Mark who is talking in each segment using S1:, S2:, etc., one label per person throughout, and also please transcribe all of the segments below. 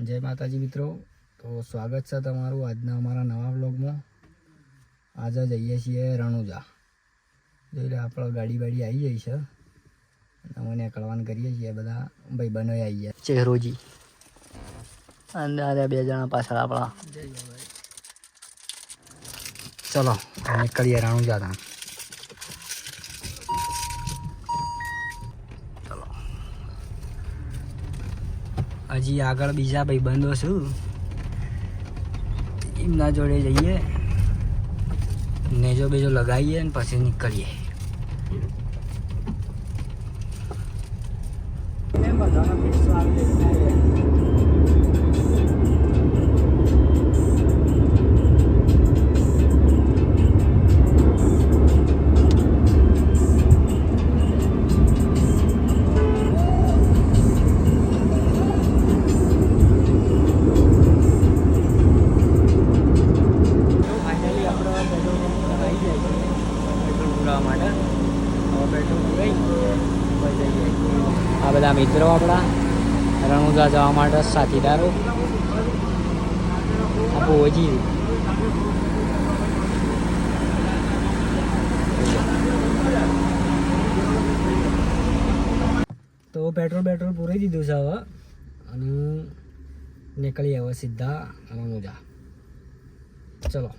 S1: જય માતાજી મિત્રો, તો સ્વાગત છે તમારું આજના અમારા નવા વ્લોગમાં। આજે જઈએ છીએ રણુજા। જોઈ લે આપણે ગાડી આવી જઈ છે અને અમે નીકળવાનું કરીએ છીએ। બધા ભાઈબંધો આવી ગયા ચહેરોજી અંદર બે જણા પાછળ આપણા। ચલો નીકળીએ રણુજા તા। હજી આગળ બીજા ભાઈબંધો છું, એમના જોડે જઈએ, નેજો બેજો લગાવીએ ને પછી નીકળીએ। આ બધા મિત્રો આપણા રણુજા જવા માટે સાથીદારો। આ ભોજી તો પેટ્રોલ પૂરી દીધું છે હવે અને નીકળી હવે સીધા રણુજા। ચલો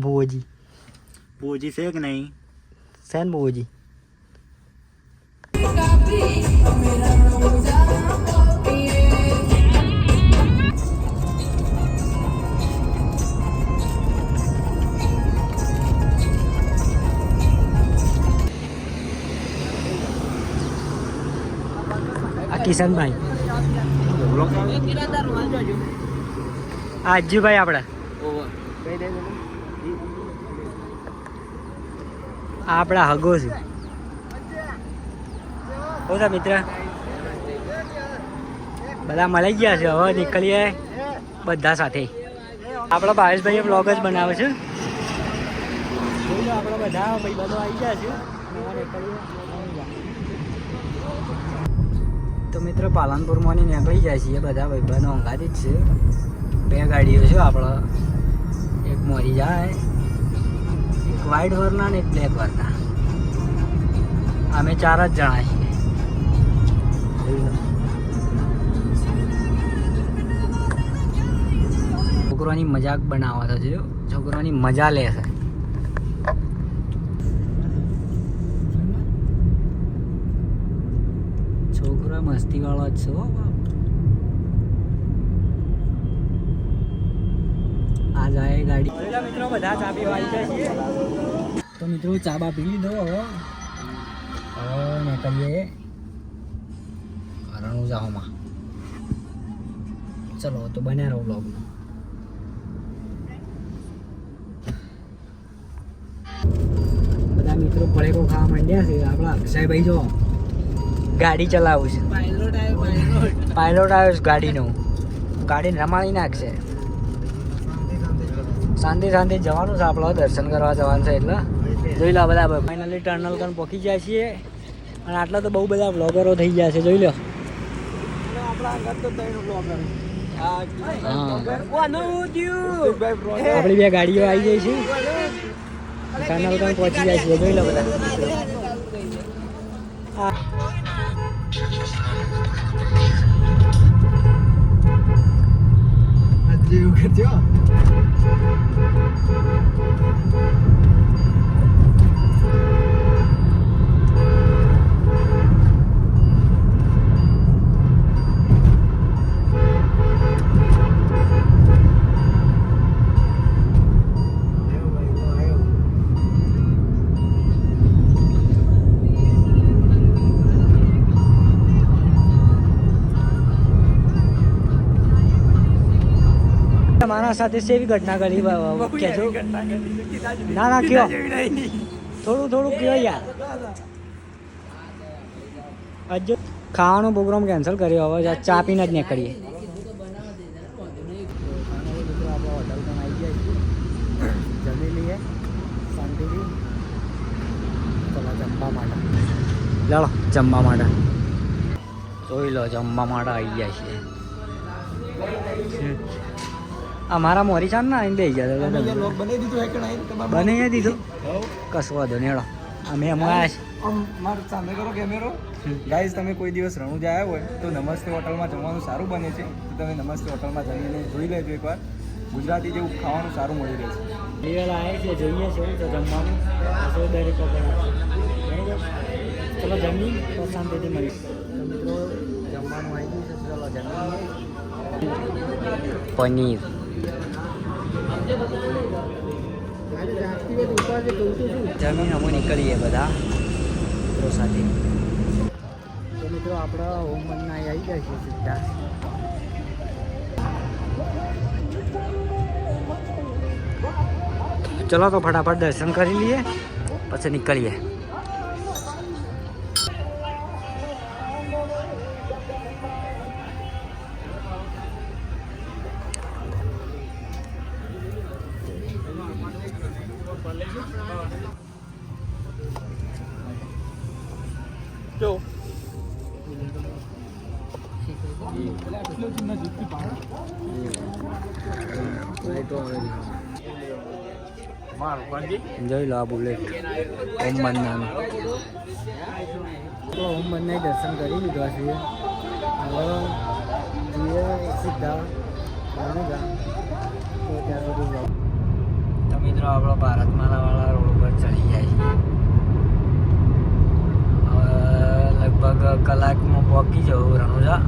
S1: ભોજી
S2: છે કે નહીં?
S1: સેન ભોજી કિશનભાઈ આજુભાઈ આપણે આપણા હગો છે ઓછા મિત્ર બધા મળી ગયા છે। હવે નીકળીએ બધા સાથે। આપણા ભાવેશભાઈએ બ્લોગ જ બનાવે છે। આપણા બધા ભાઈબંધો આવી ગયા છે। તો મિત્ર પાલનપુરમાંની નીકળી જાય છે બધા ભાઈબંધો અંગાથી જ છે। બે ગાડીઓ છે આપણે, એક મોરી જાય, એક વ્હાઈટ વરના ને એક બ્લેક વરના। અમે 4 જ જણા છીએ। છોકરોની મજાક બનાવવા છે, છોકરોની મજા લે છે। છોકરો મસ્તી વાળો જ છે। આ જાય ગાડી। મિત્રો બધા ચા પીવા આવી જાય છે, તો મિત્રો ચા બા પી લીધો। હવે નીકળીએ રણુજામાં। ચલો તો બન્યા રહો બ્લોગમાં। બધા મિત્રો ભળેકો ખાવા માંડ્યા છે। આપણા અક્ષયભાઈ જો ગાડી ચલાવું છે, પાયલોટ આવ્યો છે ગાડીનો, ગાડીને રમાડી નાખશે। શાંતિ જવાનું છે આપણે, દર્શન કરવા જવાનું છે। એટલે જોઈ લો બધા ફાઇનલી ટર્નલ કન પહોંચી જાય છીએ અને આટલા તો બહુ બધા બ્લોગરો થઈ ગયા છે। જોઈ લો આપણી બે ગાડીઓ આવી જાય છે, ટર્નલ કન પહોંચી જાય છે। જોઈ લો બધા તમારા સાથે સેવી ઘટના કરી કહેજો। ના કયો થોડું કયો યાર। હજુ ખાવાનો પ્રોગ્રામ કેન્સલ કર્યો, હવે ચા પીને જ નીકળીએ। જમી લઈએ શાંતિથી। ચલો જમવા માટે, ચાલો જમવા માટે। જોઈ લો જમવા માટે આવી જાય છે। અમારા મોરી ચાંદ ના આવીને બેસી ગયા
S3: તમે જે લોક બનાવી દીધું હે કે નહીં તમારે
S1: બની દીધો
S3: હવ.
S1: કશો વાંધો નહીં હેડો અમે એમાં આવ્યા છે
S3: આમ મારો સામે કરો કેમેરો ગાઈઝ તમે કોઈ દિવસ રણુજા આવ્યા હોય તો નમસ્તે હોટલમાં જમવાનું સારું બને છે તો તમે નમસ્તે હોટલમાં જમીને જોઈ લેજો એકવાર ગુજરાતી જેવું ખાવાનું સારું મળી રહે છે
S1: દિવેલ આવે છે જોઈએ છે તો જમવાનું પછી દરેક બરાબર ચલો જમી તો શાંતિથી મળી તો મિત્રો જમવાનું આવી ગયું છે ચલો જમી પનીર જમીન અમે નીકળીએ બધા મિત્રો સાથે તો મિત્રો આપણા હોમના આવી ગયા છે સીધા ચલો તો ફટાફટ દર્શન કરી લઈએ પછી નીકળીએ
S3: જો
S1: જોઈ લો આ બુલેટ ઓમ બંધનાનું તો ઓમ બંધને દર્શન કરી લીધા છે હવે જઈએ સીધા રણુજા તો ત્યાં સુધી જાઓ તો મિત્રો આપણો ભારતમાલાવાળા રોડ પર ચડી જાય છે હવે લગભગ કલાકમાં પહોંચી જવું રણુજા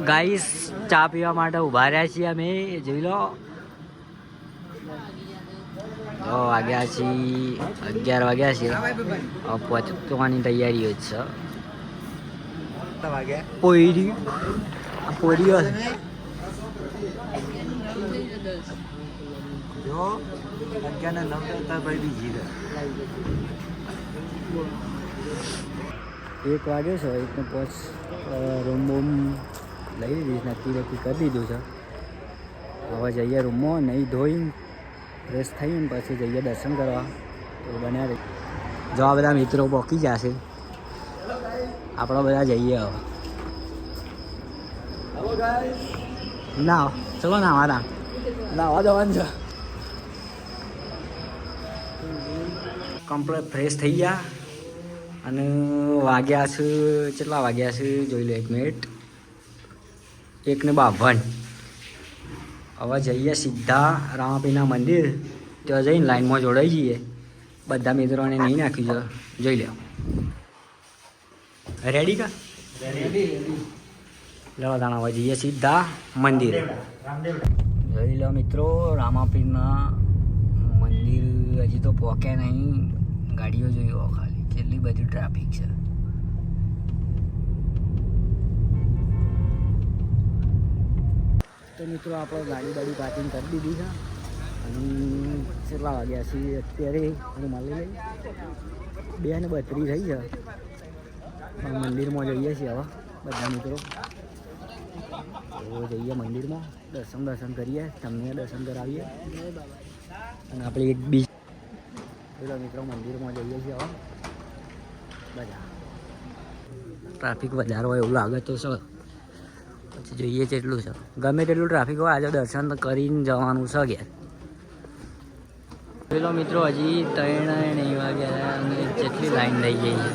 S1: ગાઈસ ચા પીવા માટે ઊભા રહ્યા છીએ અમે જોઈ લો તો વાગ્યા છીએ 11 વાગ્યા છે પહોંચવાની તૈયારીઓ જ છે પોઈરી પોઈરીઓ
S3: જો 11:09 ભાઈ બીજી
S1: એક વાગ્યો છે એકને પહોંચ રૂમ બૂમ લઈ લીધી નક્કી કરી દીધું છે હવે જઈએ રૂમમાં નહીં ધોઈને ફ્રેશ થઈને પછી જઈએ દર્શન કરવા તો બન્યા રહી જો આ બધા મિત્રો પહોંચી જશે આપણે બધા જઈએ હવે ના ચલો નાવા નાવા જવાનું છે કમ્પ્લીટ ફ્રેશ થઈ ગયા અને વાગ્યા છે કેટલા વાગ્યા છે જોઈ લો 1 મિનિટ 1:52 હવે જઈએ સીધા રામાપીના મંદિર ત્યાં જઈને લાઈનમાં જોડાઈ જઈએ બધા મિત્રોને નહીં નાખ્યું છે જોઈ લો રેડી કા લેવા દાણા હવે જઈએ સીધા મંદિર જોઈ લો મિત્રો રામાપીરના મંદિર હજી તો પહોંચ્યા નહીં ગાડીઓ જોઈ ખાલી કેટલી બધી ટ્રાફિક છે તો મિત્રો આપણે ગાડી પાર્કિંગ કરી દીધી છે અને કેટલા વાગ્યા છીએ અત્યારે હું મળી લઈ 2:32 થઈ છે મંદિરમાં જઈએ છીએ હવે બધા મિત્રો તો જઈએ મંદિરમાં દર્શન કરીએ તમને દર્શન કરાવીએ અને આપણે એક બીજ પેલા મિત્રો મંદિરમાં જઈએ છીએ હવે બધા ટ્રાફિક વધારે હોય એવું લાગે તો સર પછી જોઈએ તેટલું છે ગમે તેટલું ટ્રાફિક હોય આજે દર્શન કરીને જવાનું છે ઘેર પેલો મિત્રો હજી 3 વાગ્યા અને જેટલી લાઈન થઈ ગઈ છે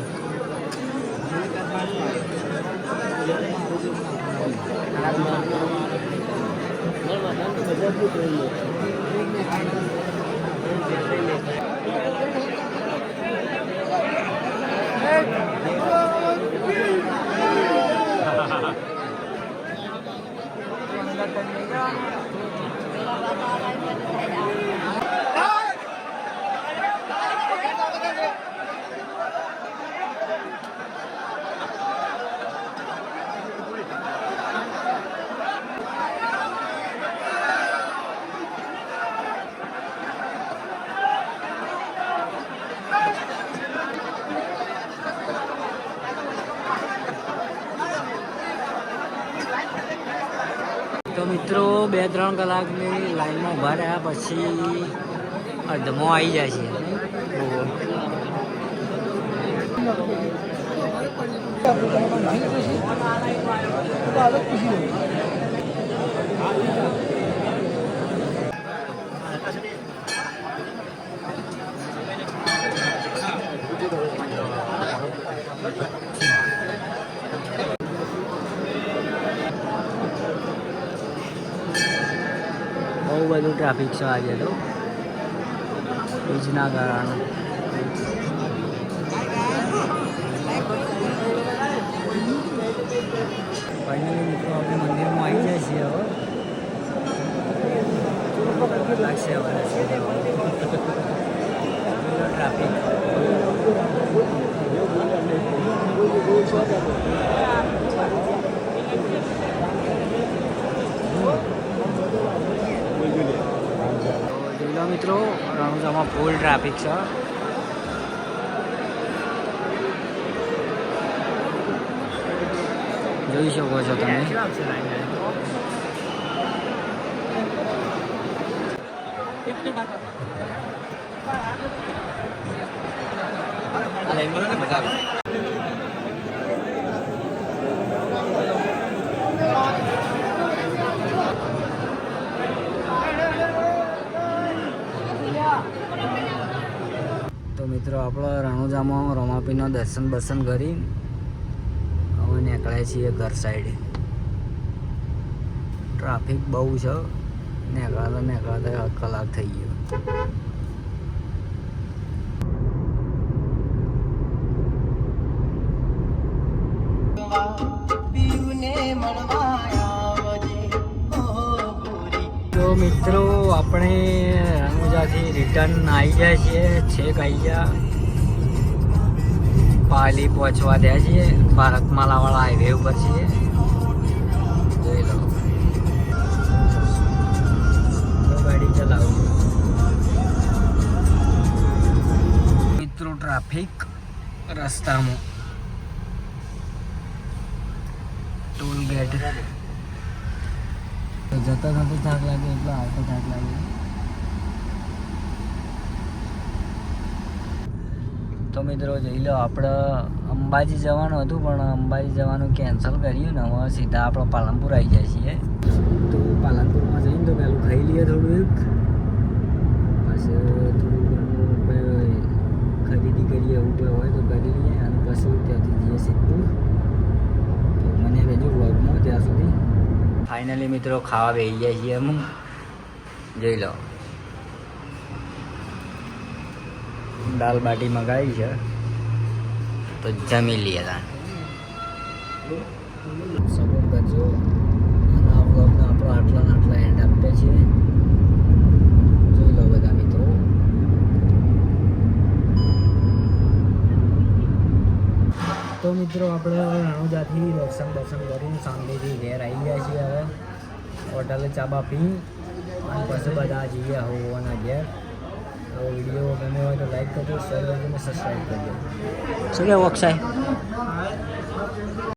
S1: તો મિત્રો 2-3 કલાકની લાઈનમાં ઊભા રહ્યા પછી અડધમાં આવી જાય છે બહુ બધું ટ્રાફિક છે આજે તો વીજના કારણે. ફાઇનલી મિત્રો આપણે મંદિરમાં આવી જાય છીએ હવે લાગશે હવે ટ્રાફિક. જોઈ લો મિત્રો રણુજામાં ફૂલ ટ્રાફિક છે. જોઈ શકો છો તમે. તો મિત્રો આપણે રણુજામાં રમાપીના દર્શન કરી હવે નીકળ્યા છીએ ઘર સાઈડ. ટ્રાફિક બહુ છે, નીકળતા કલાક થઈ ગયો. તો મિત્રો આપણે રણુજાથી રિટર્ન આવી જાય છીએ, છેક આવી ગયા પાલી પહોંચવા દે છીએ. ભારતમાલાવાળા હાઈવે ઉપર છીએ. જોઈ લો ગાડી ચલાવું મિત્રો. ટ્રાફિક રસ્તામાં, ટોલ ગેટ જતા થતો થાક લાગે એટલો આવતો થાક લાગે. તો મિત્રો જોઈ લો આપણે અંબાજી જવાનું હતું પણ અંબાજી જવાનું કેન્સલ કર્યું ને હવે સીધા આપણે પાલનપુર આવી જાય છીએ. તો પાલનપુરમાં જઈને તો પેલું ખાઈ લઈએ થોડું એક, પછી થોડું ઘણું કોઈ ખરીદી કરીએ એવું કોઈ હોય તો કરી લઈએ અને પછી ત્યાંથી જઈએ સિદ્ધપુર. તો મને રહેજો વ્લોગમાં ત્યાં સુધી. ફાઇનલી મિત્રો ખાવા બેસી જાય છીએ અમે. જોઈ લો દાલ બાટી મંગાવી છે તો જમી લઈએ. સપોર્ટ કરજો અને આ વ્લોગને આપણો આટલા એન્ડ આપીએ છીએ. જોઈ લો બધા મિત્રો. તો મિત્રો આપણે રણુજાથી દર્શન કરીને શાંતિથી ઘેર આવી ગયા છીએ. હવે હોટલે ચા બા પી અને પછી બધા જઈએ હોવાના ઘેર. તો વિડીયો ગમ્યો હોય તો લાઈક કરજો, શેર કરજો અને સબસ્ક્રાઈબ કરજો. શું કહેવું અક્ષય?